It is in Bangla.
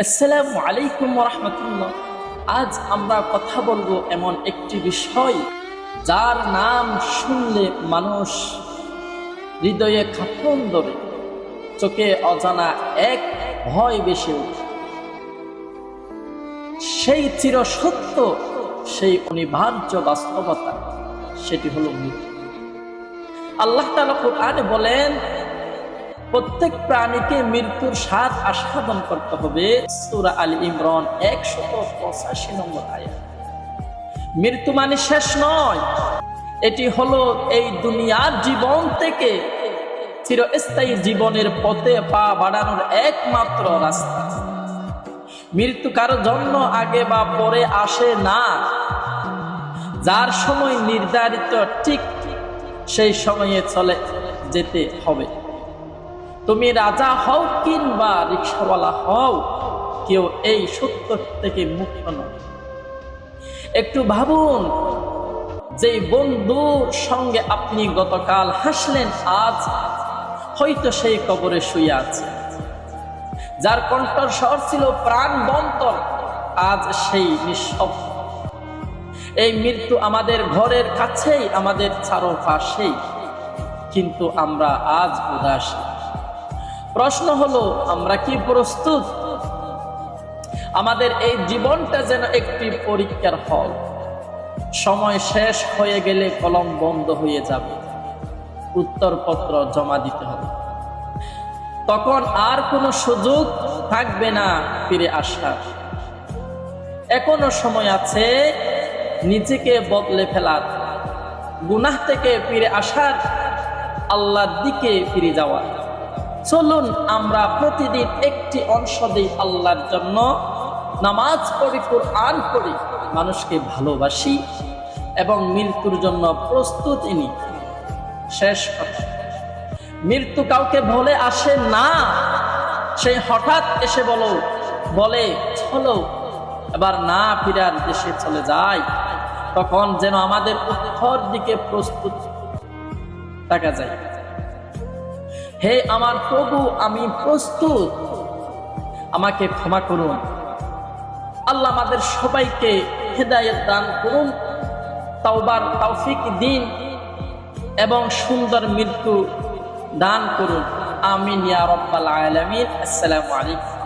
আসসালামু আলাইকুম ওয়া রাহমাতুল্লাহ। আজ আমরা কথা বলবো এমন একটি বিষয় যার নাম শুনলে মানুষ হৃদয়ে কাঁপন ধরে, চোখে অজানা এক ভয় বেশি ওঠে। সেই চিরসত্য, সেই অনিবার্য বাস্তবতা, সেটি হলো মৃত্যু। আল্লাহ তাআলা কোরআনে বলেন, প্রত্যেক প্রাণীকে মৃত্যুর স্বাদ আস্বাদন করতে হবে। সূরা আলী ইমরান 185 নম্বর আয়াত। মৃত্যু মানে শেষ নয়, এটি হলো এই দুনিয়ার জীবন থেকে চিরস্থায়ী জীবনের পথে পা বাড়ানোর একমাত্র রাস্তা। মৃত্যু কারো জন্য আগে বা পরে আসে না, যার সময় নির্ধারিত ঠিক সেই সময়ে চলে যেতে হবে। তুমি রাজা হও কিংবা রিকশাওয়ালা হও, কেউ এই সত্য থেকে মুক্ত নয়। একটু ভাবুন, যে বন্ধুর সঙ্গে আপনি গতকাল হাসলেন, আজ হয়তো সেই কবরে শুয়ে আছে। যার কণ্ঠস্বর ছিল প্রাণবন্তর, আজ সেই নিঃশব্দ। এই মৃত্যু আমাদের ঘরের কাছেই, আমাদের চারপাশেই, কিন্তু আমরা আজ উদাসীন। প্রশ্ন হলো, আমরা কি প্রস্তুত? আমাদের এই জীবনটা যেন একটি পরীক্ষার হল। সময় শেষ হয়ে গেলে কলম বন্ধ হয়ে যাবে, উত্তরপত্র জমা দিতে হবে। তখন আর কোনো সুযোগ থাকবে না ফিরে আসার। এখনো সময় আছে নিজেকে বদলে ফেলার, গুনাহ থেকে ফিরে আসার, আল্লাহর দিকে ফিরে যাওয়ার। চলুন আমরা প্রতিদিন একটি অংশ দিই আল্লাহর জন্য, নামাজ পড়ি, কোরআন পড়ি, মানুষকে ভালোবাসি এবং মৃত্যুর জন্য প্রস্তুতি নিই। শেষ কথা, মৃত্যু কাউকে বলে আসে না, সেই হঠাৎ এসে বলে চলো, এবার না ফিরার দেশে চলে যায়। তখন যেন আমাদের উত্তর দিকে প্রস্তুত থাকা যায়। হে আমার প্রভু, আমি প্রস্তুত, আমাকে ক্ষমা করুন। আল্লাহ আমাদের সবাইকে হেদায়েত দান করুন, তাওবার তৌফিক দিন এবং সুন্দর মৃত্যু দান করুন। আমিন ইয়া রাব্বাল আলামিন। আসসালামু আলাইকুম।